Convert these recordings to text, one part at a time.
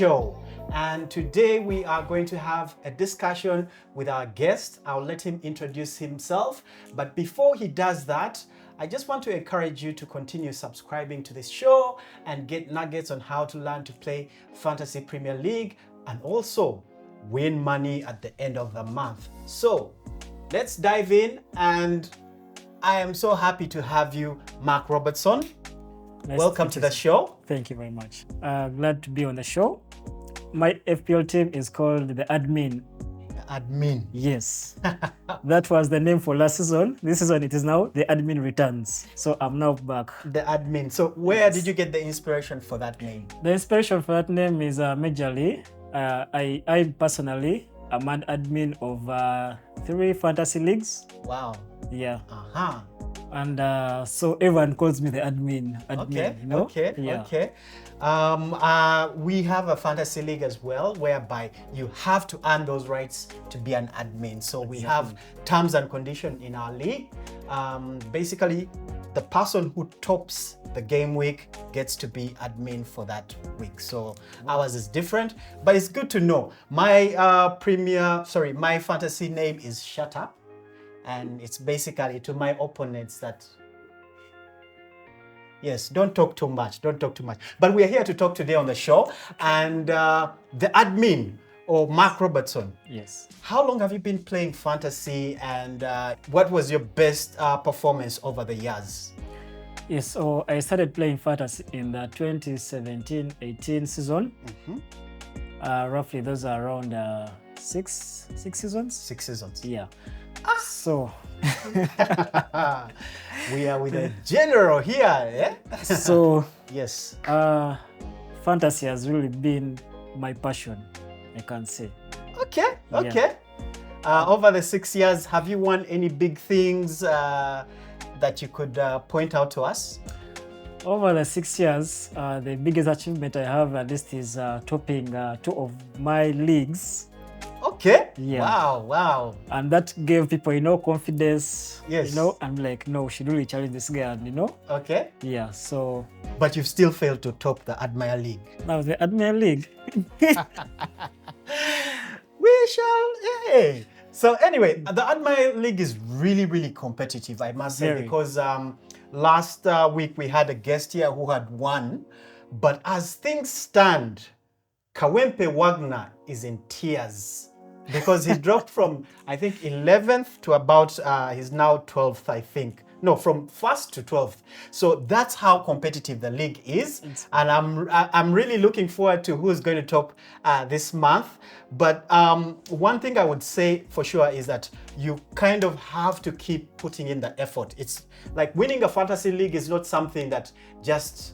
show. And today we are going to have a discussion with our guest. I'll let him introduce himself. But before he does that, I just want to encourage you to continue subscribing to this show and get nuggets on how to learn to play Fantasy Premier League and also win money at the end of the month. So let's dive in, and I am so happy to have you, Mark Robertson. Welcome to the show. Thank you very much. Glad to be on the show. My FPL team is called the Admin. Admin. Yes. That was the name for last season. This season it is now the Admin Returns. So I'm now back. The Admin. So where did you get the inspiration for that name? The inspiration for that name is majorly, I personally am an admin of 3 fantasy leagues. Wow. Yeah. Uh-huh. And so everyone calls me the admin. Okay, you know? okay, Yeah. okay. We have a fantasy league as well, whereby you have to earn those rights to be an admin. So we have terms and conditions in our league. Basically, the person who tops the game week gets to be admin for that week. So ours is different, but it's good to know. My my fantasy name is Shut Up. And it's basically to my opponents that, yes, don't talk too much, don't talk too much. But we are here to talk today on the show. And the admin, or Mark Robertson. Yes. How long have you been playing fantasy, and what was your best performance over the years? Yes, so I started playing fantasy in the 2017-18 season. Roughly those are around 6 seasons. 6 seasons. Yeah. So we are with a general here, eh? so Yes. fantasy has really been my passion, I can say. Okay, okay. Over the 6 years, have you won any big things that you could point out to us? Over the 6 years, the biggest achievement I have at least is topping 2 of my leagues. Okay. Yeah. Wow, wow. And that gave people, confidence. Yes. I'm like, no, we should really challenge this guy, Okay. Yeah, so. But you've still failed to top the Admire League. Now the Admire League. We shall, hey. So anyway, the Admire League is really, really competitive, I must say, Very. because last week we had a guest here who had won. But as things stand, Kawempe Wagner is in tears because he dropped from, I think, 11th to about, he's now 12th, I think. No, from 1st to 12th. So that's how competitive the league is. And I'm really looking forward to who's going to top this month. But one thing I would say for sure is that you kind of have to keep putting in the effort. It's like winning a fantasy league is not something that just,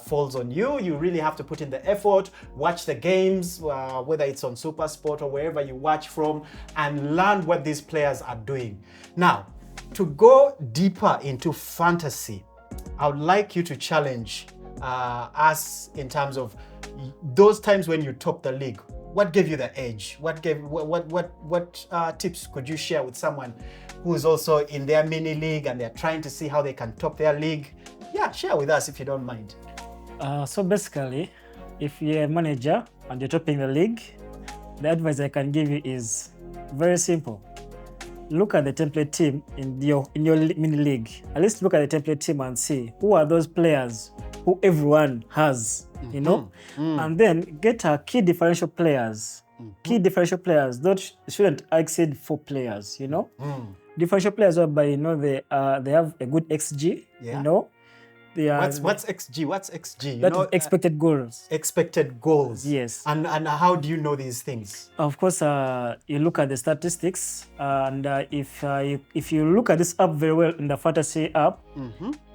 falls on you. You really have to put in the effort, watch the games, whether it's on SuperSport or wherever you watch from, and learn what these players are doing. Now, to go deeper into fantasy, I would like you to challenge us in terms of those times when you top the league. What gave you the edge? What tips could you share with someone who is also in their mini league and they're trying to see how they can top their league? Yeah, share with us if you don't mind. So basically, if you're a manager and you're topping the league, the advice I can give you is very simple. Look at the template team in your mini league. At least look at the template team and see who are those players who everyone has, and then get key differential players. Key differential players that shouldn't exceed 4 players. Differential players whereby they have a good XG. What's XG? What's XG? That is expected goals. Expected goals. Yes. And how do you know these things? Of course, you look at the statistics, and if you look at this app very well in the fantasy app,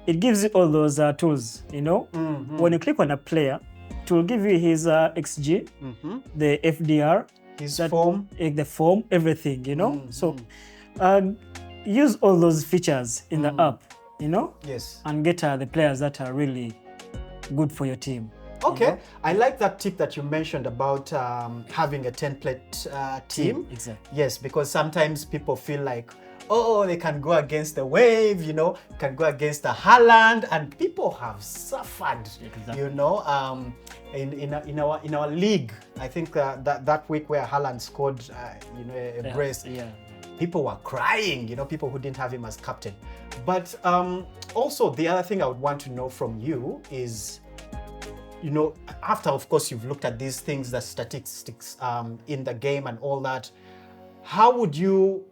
it gives you all those tools. When you click on a player, it will give you his XG, the FDR, his form, the form, everything. So use all those features in the app. Yes. And get the players that are really good for your team. Okay. You know? I like that tip that you mentioned about having a template team. Exactly. Yes, because sometimes people feel like, oh, they can go against the wave, you know, can go against the Haaland, and people have suffered, Exactly. you know, in our league. I think that week where Haaland scored, you know, a brace. Yeah. People were crying, you know, people who didn't have him as captain. But also, the other thing I would want to know from you is, you know, after, of course, you've looked at these things, the statistics in the game and all that, how would you,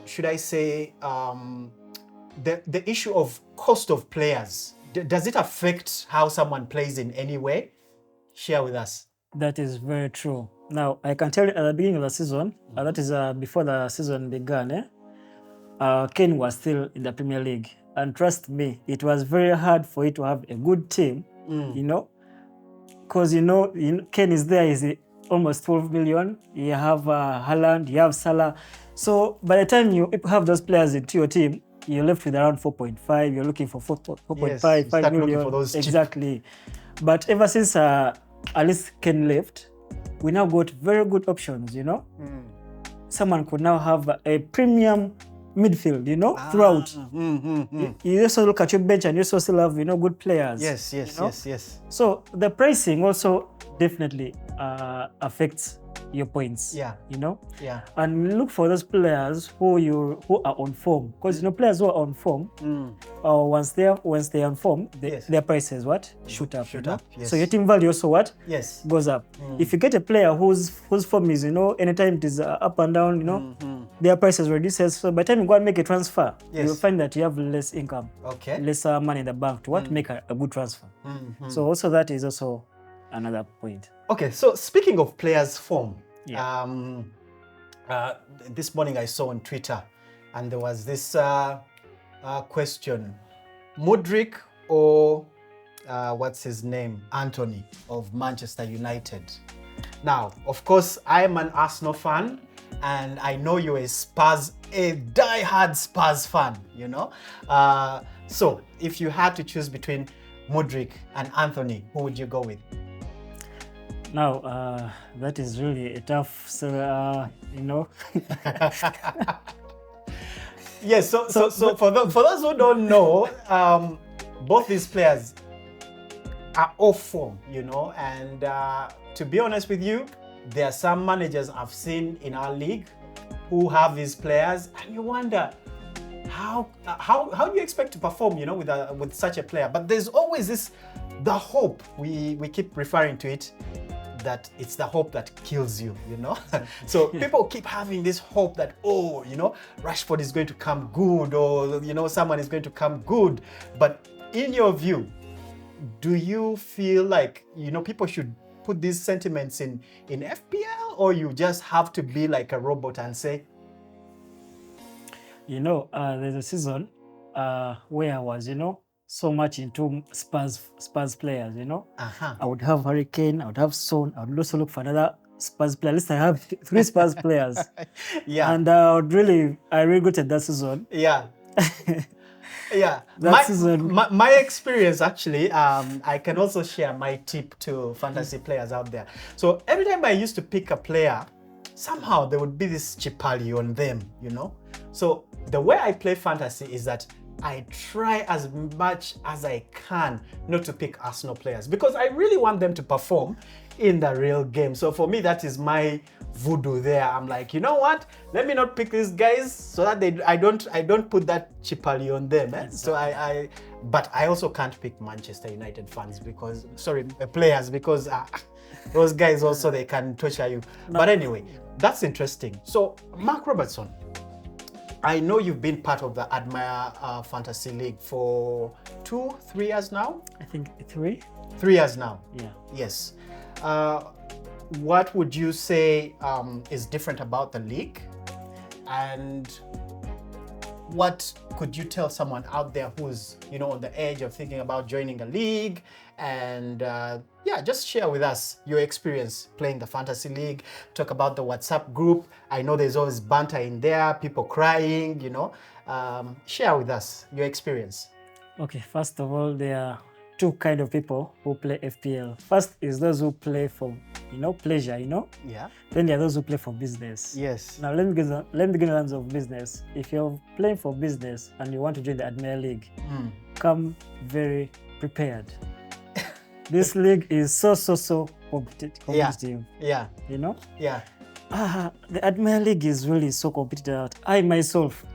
should I say, the issue of cost of players, does it affect how someone plays in any way? Share with us. That is very true. Now, I can tell you at the beginning of the season, that is before the season began, Kane was still in the Premier League. And trust me, it was very hard for you to have a good team, you know, because, you know, Kane is there, is almost 12 million. You have Haaland, you have Salah. So by the time you have those players into your team, you're left with around 4.5. You're looking for 4.5, Yes, 5 you start million. looking for those cheap. Exactly. But ever since at least Kane left, we now got very good options, you know. Someone could now have a premium midfield, you know, throughout. You also look at your bench and you also still have, you know, good players. Yes, yes, you know? yes. So the pricing also definitely affects your points. Yeah. You know? Yeah. And look for those players who are on form. Because you know, players who are on form, once they're on form, Yes. their prices shoot up. Shoot you know? up, yes. So your team value also Yes. goes up. If you get a player whose form is, you know, anytime it is up and down, you know, their prices reduces. So by the time you go and make a transfer, Yes. you'll find that you have less income, Okay. lesser money in the bank to make a good transfer. So also that is also another point. Okay, so speaking of players' form, Yeah. this morning I saw on Twitter, and there was this question: Mudryk or what's his name, Anthony of Manchester United. Now, of course, I am an Arsenal fan, and I know you're a die-hard Spurs fan, you know. So, if you had to choose between Mudryk and Anthony, who would you go with? Now, that is really a tough, you know. Yes, so for those who don't know, both these players are off form, you know, and to be honest with you, there are some managers I've seen in our league who have these players, and you wonder how do you expect to perform, you know, with such a player? But there's always the hope, we keep referring to it, that it's the hope that kills you, you know. So people keep having this hope that, oh, you know, Rashford is going to come good, or, you know, someone is going to come good. But in your view, do you feel like, you know, people should put these sentiments in FPL, or you just have to be like a robot and say? You know, there's a season where I was, you know, so much into Spurs players, you know. I would have Harry Kane, I would have Son, I would also look for another Spurs player. At least I have 3 Spurs players. Yeah. And I regretted that season. Yeah. Yeah. That season. My experience, actually, I can also share my tip to fantasy players out there. So every time I used to pick a player, somehow there would be this chipali on them, you know. So the way I play fantasy is that I try as much as I can not to pick Arsenal players, because I really want them to perform in the real game. So for me, that is my voodoo there. I'm like, you know what? Let me not pick these guys so that I don't put that chipali on them. Eh? So but I also can't pick Manchester United fans players, because those guys also, they can torture you. No. But anyway, that's interesting. So Mark Robertson, I know you've been part of the Admire Fantasy League for 2-3 years now? I think 3. 3 years now? Yeah. Yes. What would you say is different about the league? And what could you tell someone out there who's, you know, on the edge of thinking about joining a league? And yeah, just share with us your experience playing the fantasy league. Talk about the WhatsApp group. I know there's always banter in there, people crying, you know. Share with us your experience. Okay, first of all, there are two kind of people who play FPL. First is those who play for pleasure, Yeah. Then there are those who play for business. Yes. Now let me give you terms of business. If you're playing for business and you want to join the Admire League, come very prepared. This league is so competitive. Yeah. Yeah. The Admire League is really so competitive. I myself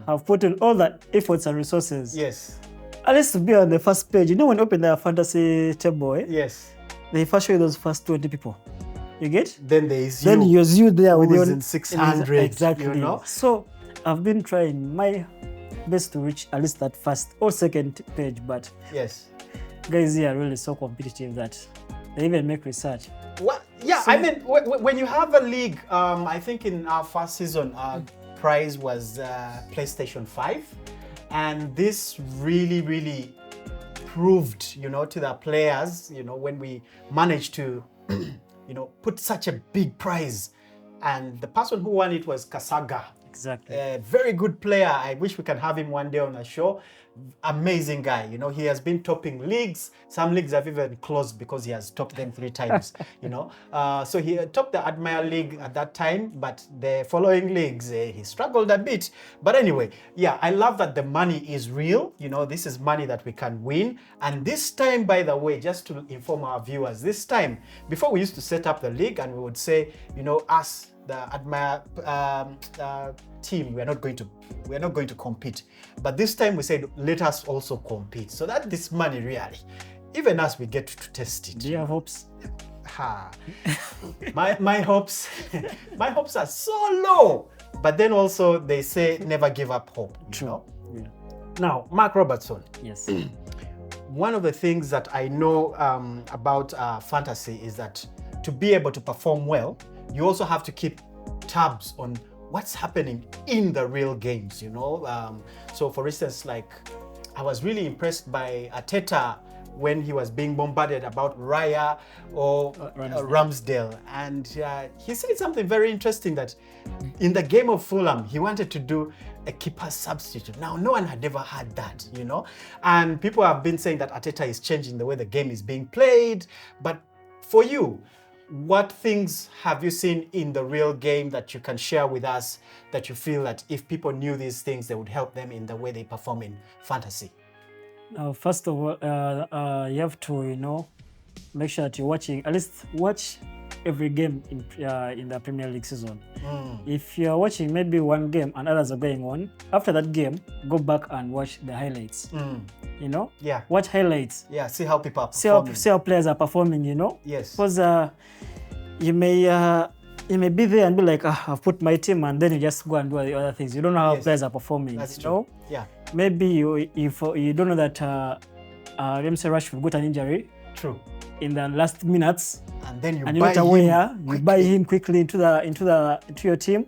have put in all the efforts and resources. Yes. At least to be on the first page. When you open the fantasy table, Yes. they first show you those first 20 people. You get? Then there is Then you. you there with your in 600. Exactly. So I've been trying my best to reach at least that first or second page, but Yes. guys here are really so competitive that they even make research. What? Yeah, I mean, when you have a league, I think in our first season, our prize was PlayStation 5. And this really proved, to the players, when we managed to, put such a big prize. And the person who won it was Kasaga. Exactly. A very good player. I wish we can have him one day on the show. Amazing guy. He has been topping leagues. Some leagues have even closed because he has topped them 3 times. So he topped the Admire League at that time, but the following leagues he struggled a bit. But anyway, yeah, I love that the money is real. This is money that we can win. And this time, by the way, just to inform our viewers, this time before we used to set up the league and we would say, us, the Admire team, we're not going to compete. But this time we said, let us also compete, so that this money really, even us, we get to test it. Do you have hopes? My hopes, my hopes are so low. But then also they say never give up hope. True. Yeah. Now, Mark Robertson. Yes. One of the things that I know about fantasy is that to be able to perform well, you also have to keep tabs on what's happening in the real games, So for instance, like I was really impressed by Arteta when he was being bombarded about Raya or Ramsdale. And he said something very interesting, that in the game of Fulham, he wanted to do a keeper substitute. Now, no one had ever had that, And people have been saying that Arteta is changing the way the game is being played. But for you, what things have you seen in the real game that you can share with us that you feel that if people knew these things, they would help them in the way they perform in fantasy? First of all, you have to, make sure that you're watching, at least watch every game in the Premier League season. If you're watching maybe one game and others are going on, after that game, go back and watch the highlights. Yeah. Watch highlights. Yeah, see how people are performing. See how players are performing, Yes. Because you may be there and be like, I've put my team, and then you just go and do the other things. You don't know how players are performing. That's true. Yeah. Maybe if you don't know that Ramsey Rashford got an injury. True. In the last minutes, and then you and buy him. You buy him quickly into your team.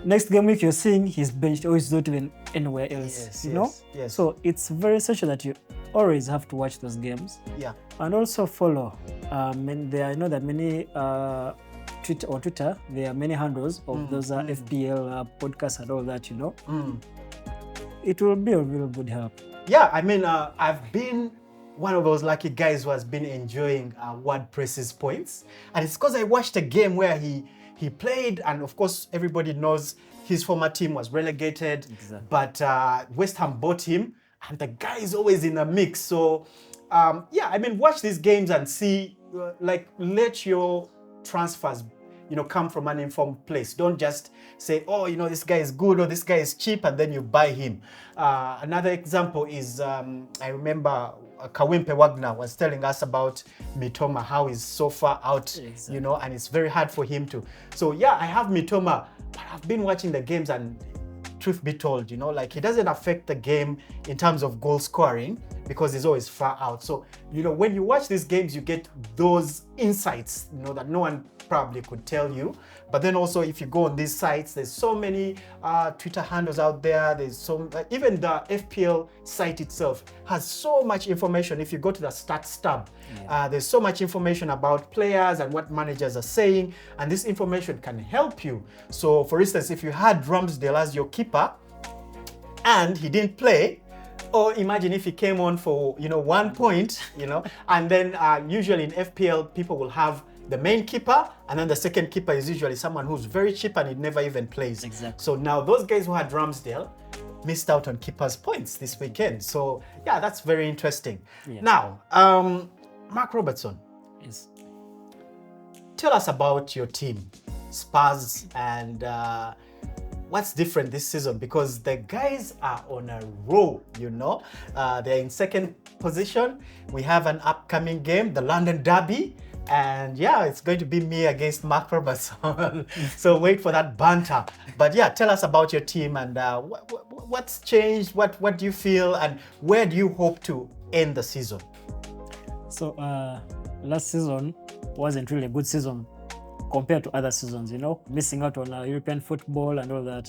Next game week, you're seeing he's benched or he's not even anywhere else. Yes. So it's very essential that you always have to watch those games. Yeah. And also follow. I know that many on Twitter, there are many handles of those FPL podcasts and all that. It will be a real good help. Yeah, I mean, I've been one of those lucky guys who has been enjoying WordPress's points, and it's because I watched a game where he played, and of course everybody knows his former team was relegated. Exactly. But West Ham bought him, and the guy is always in the mix. So yeah, I mean, watch these games and see, let your transfers come from an informed place. Don't just say, oh, this guy is good or this guy is cheap, and then you buy him. Another example is, I remember Kawempe Wagner was telling us about Mitoma, how he's so far out, Exactly. And it's very hard for him to. So yeah, I have Mitoma, but I've been watching the games, and truth be told, he doesn't affect the game in terms of goal scoring because he's always far out. So, when you watch these games, you get those insights, that no one probably could tell you. But then also, if you go on these sites, there's so many Twitter handles out there. There's even the FPL site itself has so much information. If you go to the stats tab, there's so much information about players and what managers are saying, and this information can help you. So, for instance, if you had Ramsdale as your keeper and he didn't play, Or imagine if he came on for, 1 point, and then usually in FPL, people will have the main keeper, and then the second keeper is usually someone who's very cheap and it never even plays. Exactly. So now those guys who had Ramsdale missed out on keepers' points this weekend. So yeah, that's very interesting. Yes. Now, Mark Robertson, Yes. tell us about your team, Spurs, and what's different this season, because the guys are on a roll, they're in second position. We have an upcoming game, the London Derby, and yeah, it's going to be me against Mark Robertson. So wait for that banter. But yeah, tell us about your team and what's changed, what do you feel, and where do you hope to end the season? So last season wasn't really a good season compared to other seasons, missing out on European football and all that.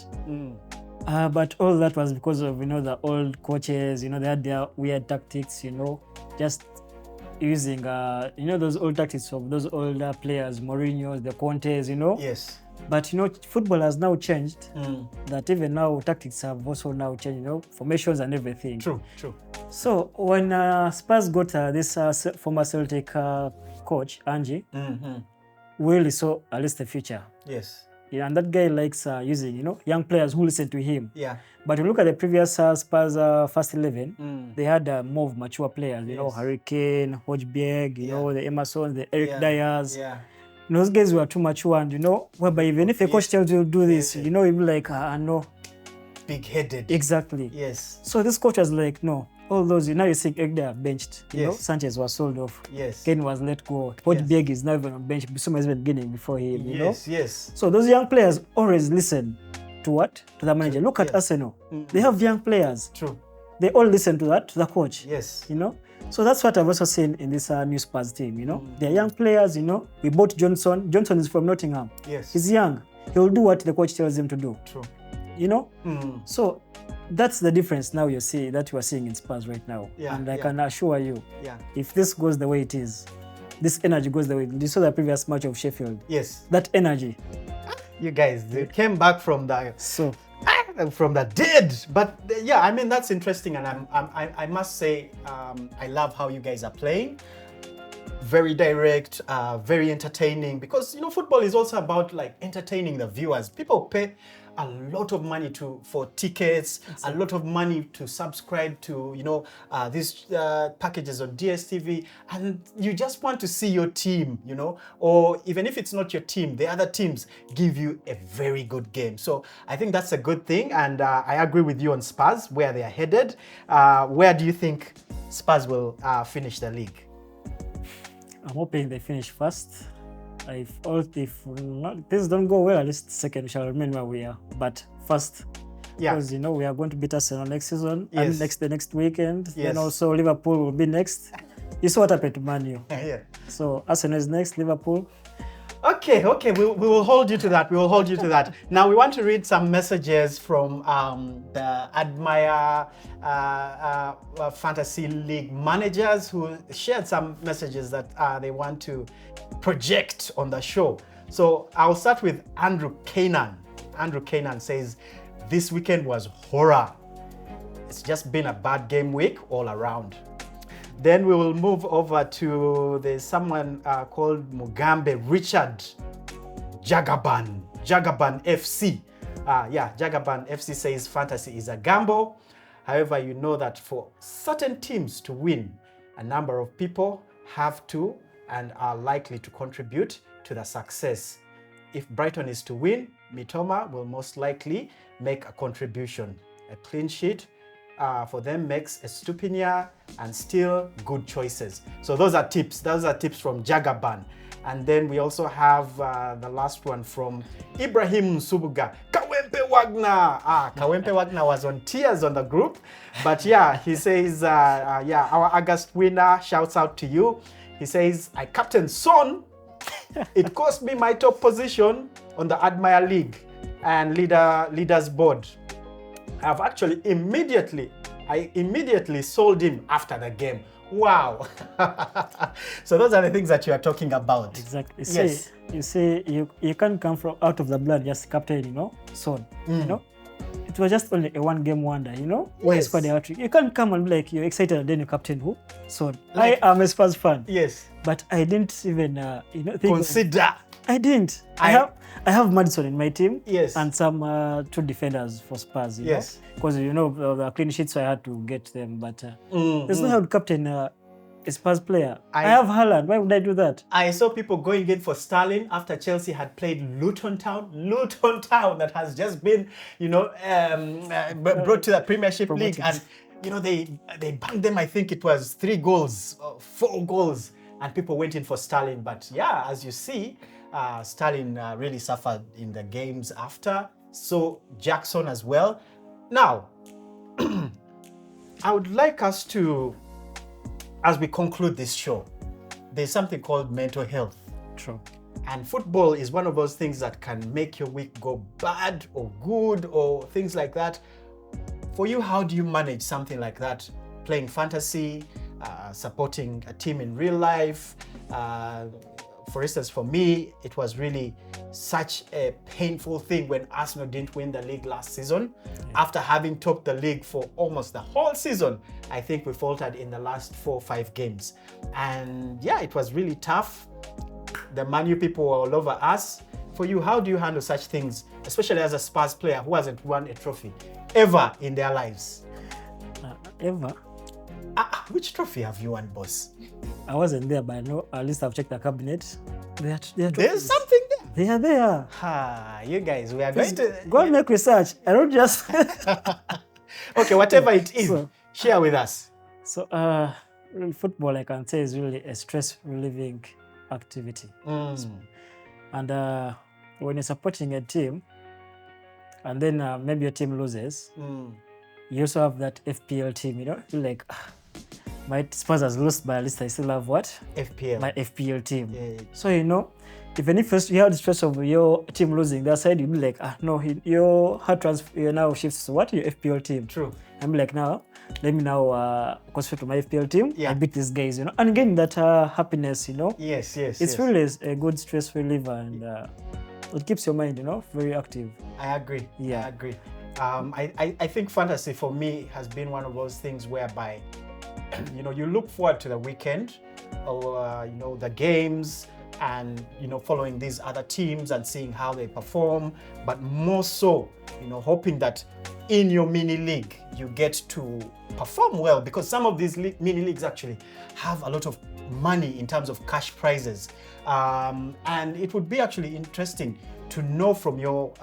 But all that was because of, the old coaches, they had their weird tactics, just using, those old tactics of those older players, Mourinho, the Contes, Yes. But, football has now changed, that even now tactics have also now changed, formations and everything. True. So when Spurs got this former Celtic coach, Ange, we really saw at least the future. Yes. Yeah, and that guy likes using, young players who listen to him. Yeah. But you look at the previous Spurs first 11, they had more of mature players, Yes. Harry Kane, Hojbjerg, the Emerson, the Eric Dyers. Yeah. Those guys were too mature and, whereby even if a coach tells you to do this, Yes. you'll be like, no. Big-headed. Exactly. Yes. So this coach was like, no. All those, now you see Eric Dyer benched, Yes. Sanchez was sold off. Yes. Kane was let go. Hojbjerg is now even on bench. Bissouma has been beginning before him, Yes. So those young players always listen to what? To the manager. Look at Yes. Arsenal. They have young players. True. They all listen to that, to the coach. Yes. So that's what I've also seen in this new Spurs team, They're young players, We bought Johnson. Johnson is from Nottingham. Yes. He's young. He'll do what the coach tells him to do. True. So that's the difference now you are seeing in Spurs right now. Yeah, And I yeah. can assure you, Yeah. if this goes the way it is, this energy goes the way you saw the previous match of Sheffield. Yes. That energy. You guys, they came back from the So dead. But yeah, I mean, that's interesting, and I must say, I love how you guys are playing. Very direct, very entertaining, because football is also about like entertaining the viewers. People pay a lot of money for tickets, a lot of money to subscribe to these packages on DSTV, and you just want to see your team, or even if it's not your team, the other teams give you a very good game. So I think that's a good thing, and I agree with you on Spurs, where they are headed. Where do you think Spurs will finish the league? I'm hoping they finish first. If not, things don't go well, at least second shall remain where we are. But first, Yeah. because we are going to beat Arsenal next season, Yes. and the next weekend. Yes. Then also Liverpool will be next. You saw what happened to Man U. Yeah. So Arsenal is next, Liverpool. Okay, we will hold you to that. We will hold you to that. Now we want to read some messages from the Admire Fantasy League managers who shared some messages that they want to project on the show. So I'll start with Andrew Kanan. Andrew Kanan says, "This weekend was horror. It's just been a bad game week all around." Then we will move over to there's someone called Mugambe Richard Jagaban FC. Jagaban FC says fantasy is a gamble. However, you know that for certain teams to win, a number of people have to and are likely to contribute to the success. If Brighton is to win, Mitoma will most likely make a contribution. A clean sheet for them makes Estupiñán and still good choices. So those are tips. Those are tips from Jagaban. And then we also have the last one from Ibrahim Subuga. Kawempe Wagner. Kawempe Wagner was on tears on the group. But yeah, he says, our August winner, shouts out to you. He says, I captain Son. It cost me my top position on the Admire League and leaders board. I've actually immediately sold him after the game. Wow. So those are the things that you are talking about. Exactly. Yes. You can't come from out of the blood just captain, Son. it was just only a one-game wonder, you know, where he Yes. scored a hat-trick. You can't come and be like, you're excited and then you captain who? So Like- I am a Spurs fan, Yes. but I didn't even, you know, think. Consider. I didn't. I have Madison in my team. Yes. And some two defenders for Spurs. You Yes. know, because you know the clean sheets, so I had to get them. But there's no Mm. how to captain a Spurs player. I- I have Haaland. Why would I do that? I saw people going in for Sterling after Chelsea had played Luton Town. Luton Town that has just been, you know, brought to the Premiership League, Promoted. and you know they banged them. I think it was 3 goals, 4 goals, and people went in for Sterling. But yeah, as you see, Sterling really suffered in the games after. So Jackson as well. Now, I would like us to, as we conclude this show, there's something called mental health. True. And football is one of those things that can make your week go bad or good or things like that. For you, how do you manage something like that? Playing fantasy, supporting a team in real life. For instance, for me, it was really such a painful thing when Arsenal didn't win the league last season. After having topped the league for almost the whole season, I think we faltered in the last 4 or 5 games. And yeah, it was really tough. The Man U people were all over us. For you, how do you handle such things, especially as a Spurs player who hasn't won a trophy ever in their lives? Ever. Which trophy have you won, boss? I wasn't there, but I know at least I've checked the cabinet. They are There's trophies. something there. They are there. You guys, we are going to... Go and make research. I don't just. Okay, whatever it is, So- share with us. So, really football, I can say, is really a stress relieving activity. And when you're supporting a team, and then maybe your team loses, you also have that FPL team, you know, you're like, my Spurs has lost, but at least I still have what? FPL. My FPL team. Yeah. So, you know, even if you have the stress of your team losing that side, you'll be like, no, your heart transfer now shifts to what? Your FPL team. True. I'm like, now, let me now concentrate to my FPL team. Yeah. I beat these guys, you know, and getting that happiness, you know. Yes, yes, It's yes. really a good stress reliever, and it keeps your mind, you know, very active. I agree. Yeah. I agree. I think fantasy for me has been one of those things whereby, you know, you look forward to the weekend or, you know, the games and, you know, following these other teams and seeing how they perform, but more so, you know, hoping that in your mini league, you get to perform well, because some of these mini leagues actually have a lot of money in terms of cash prizes. And it would be actually interesting to know from your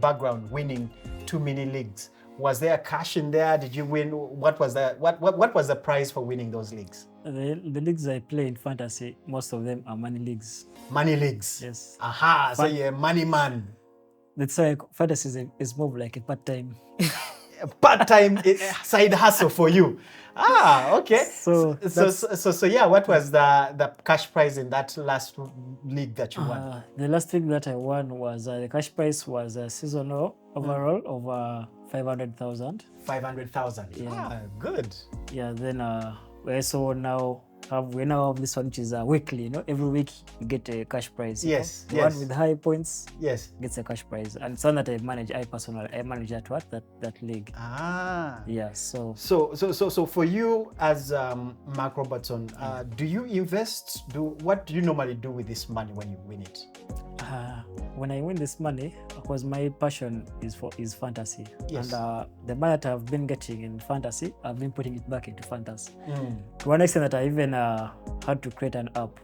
background winning 2 mini leagues. Was there cash in there? Did you win? What was the prize for winning those leagues? The leagues I play in fantasy, most of them are money leagues. Money leagues. Yes. Aha, so you're a money man. That's why fantasy is more like a part-time. A part-time side hustle for you. Okay. So So yeah, what was the cash prize in that last league that you won? The last thing that I won was the cash prize was a seasonal overall of 500,000. 500,000. Yeah. Good. Yeah, then we also now have this one which is weekly, you know, every week you get a cash prize. you Yes, know. The yes. one with high points Yes. gets a cash prize. And it's one that I manage, I manage that league. Yeah, so So for you as Mark Robertson, do you invest? What do you normally do with this money when you win it? when I win this money, because my passion is fantasy. Yes. And the money that I've been getting in fantasy, I've been putting it back into fantasy. To one extent that I even had to create an app,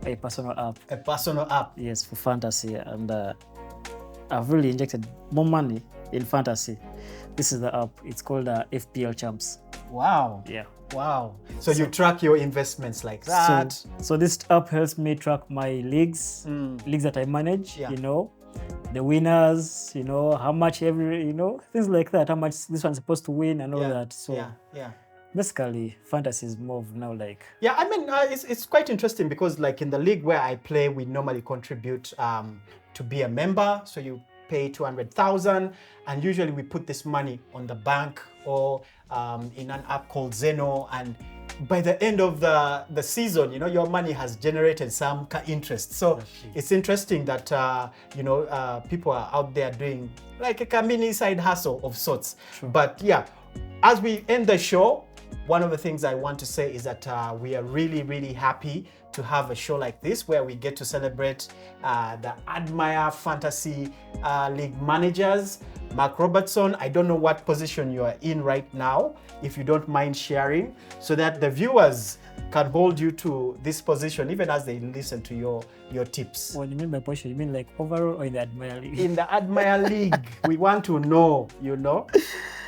a personal app. A personal app. Yes, for fantasy. And I've really injected more money in fantasy. This is the app. It's called FPL Champs. Wow. Yeah. Wow. So you track your investments like that. So this app helps me track my leagues that I manage, Yeah. you know, the winners, you know, how much things like that, how much this one's supposed to win and all that. So yeah. basically, fantasy is more of now like... Yeah, I mean, it's quite interesting because like in the league where I play, we normally contribute to be a member. So you pay 200,000 and usually we put this money on the bank or in an app called Zeno, and by the end of the season, you know, your money has generated some interest. So it's interesting that, you know, people are out there doing like a mini side hustle of sorts. True. But yeah, as we end the show, one of the things I want to say is that we are really, really happy to have a show like this where we get to celebrate the Admire Fantasy League managers. Mark Robertson, I don't know what position you are in right now, if you don't mind sharing, so that the viewers can hold you to this position even as they listen to your tips. What do you mean by position? You mean like overall or in the Admire League? In the Admire League, we want to know, you know.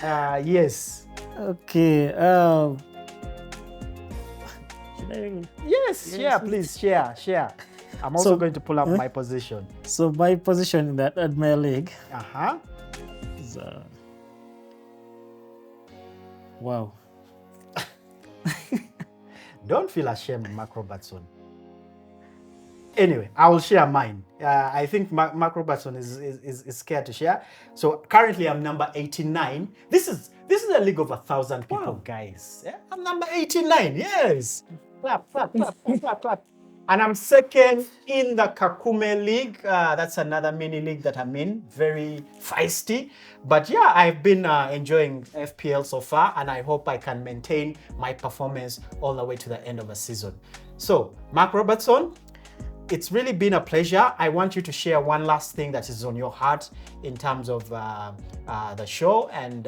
Yes. Okay. Should I really? Yes, share, please, share. I'm also going to pull up my position. So my position in that Admire League Uh-huh. is wow. Don't feel ashamed, Mark Robertson. Anyway, I will share mine. I think Mark Robertson is scared to share. So currently I'm number 89. This is a league of 1,000 people, Wow. guys. Yeah, I'm number 89. Yes. Clap, clap, clap, clap, clap, clap. And I'm second in the Kakume League. That's another mini league that I'm in. Very feisty. But yeah, I've been enjoying FPL so far, and I hope I can maintain my performance all the way to the end of the season. So, Mark Robertson, it's really been a pleasure. I want you to share one last thing that is on your heart in terms of the show, and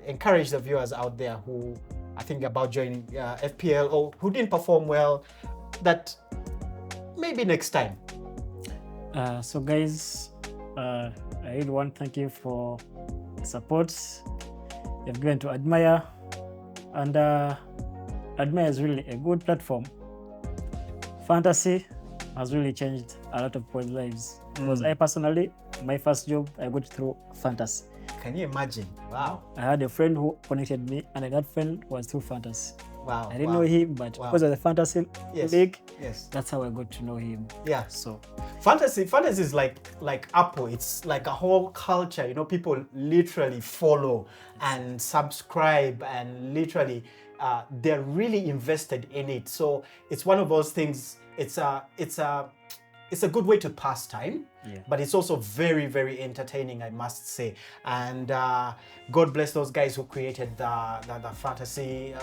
encourage the viewers out there who are thinking about joining FPL or who didn't perform well, that maybe next time. So guys, I really want to thank you for the support you've given to Admire, and Admire is really a good platform. Fantasy has really changed a lot of people's lives. Because I personally, my first job, I got through fantasy. Can you imagine? Wow. I had a friend who connected me, and that friend was through fantasy. Wow. I didn't know him, but because of the fantasy league, that's how I got to know him. Yeah. So fantasy is like Apple. It's like a whole culture. You know, people literally follow and subscribe, and literally they're really invested in it. So it's one of those things. It's a good way to pass time, but it's also very, very entertaining, I must say. And God bless those guys who created the fantasy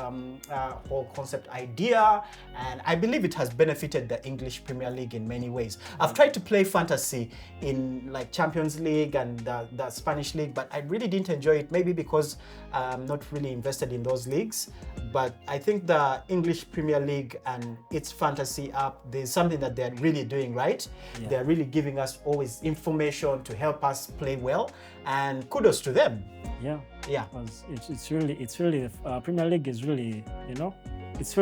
whole concept idea. And I believe it has benefited the English Premier League in many ways. I've tried to play fantasy in like Champions League and the Spanish League, but I really didn't enjoy it, maybe because I'm not really invested in those leagues. But I think the English Premier League and its fantasy app, there's something that they're really doing right. They're really giving us always information to help us play well, and kudos to them. Yeah. Because it's really Premier League is really, you know, it's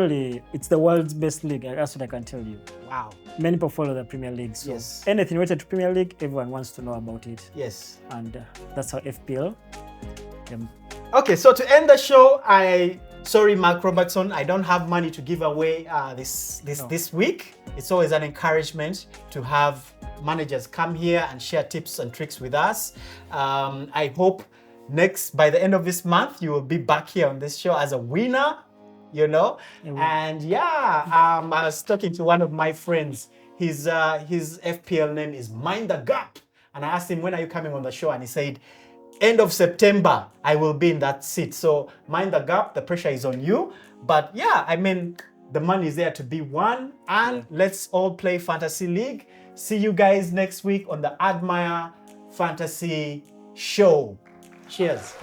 the world's best league. That's what I can tell you. Wow. Many people follow the Premier League, so anything related to Premier League, everyone wants to know about it. Yes. And that's how FPL. Okay, so to end the show, sorry, Mark Robertson, I don't have money to give away this week. It's always an encouragement to have managers come here and share tips and tricks with us. I hope by the end of this month, you will be back here on this show as a winner, you know. And I was talking to one of my friends. His FPL name is Mind the Gap. And I asked him, when are you coming on the show? And he said, end of September, I will be in that seat. So mind the gap, the pressure is on you. But yeah, I mean, the money is there to be won. And let's all play Fantasy League. See you guys next week on the Admire Fantasy Show. Cheers.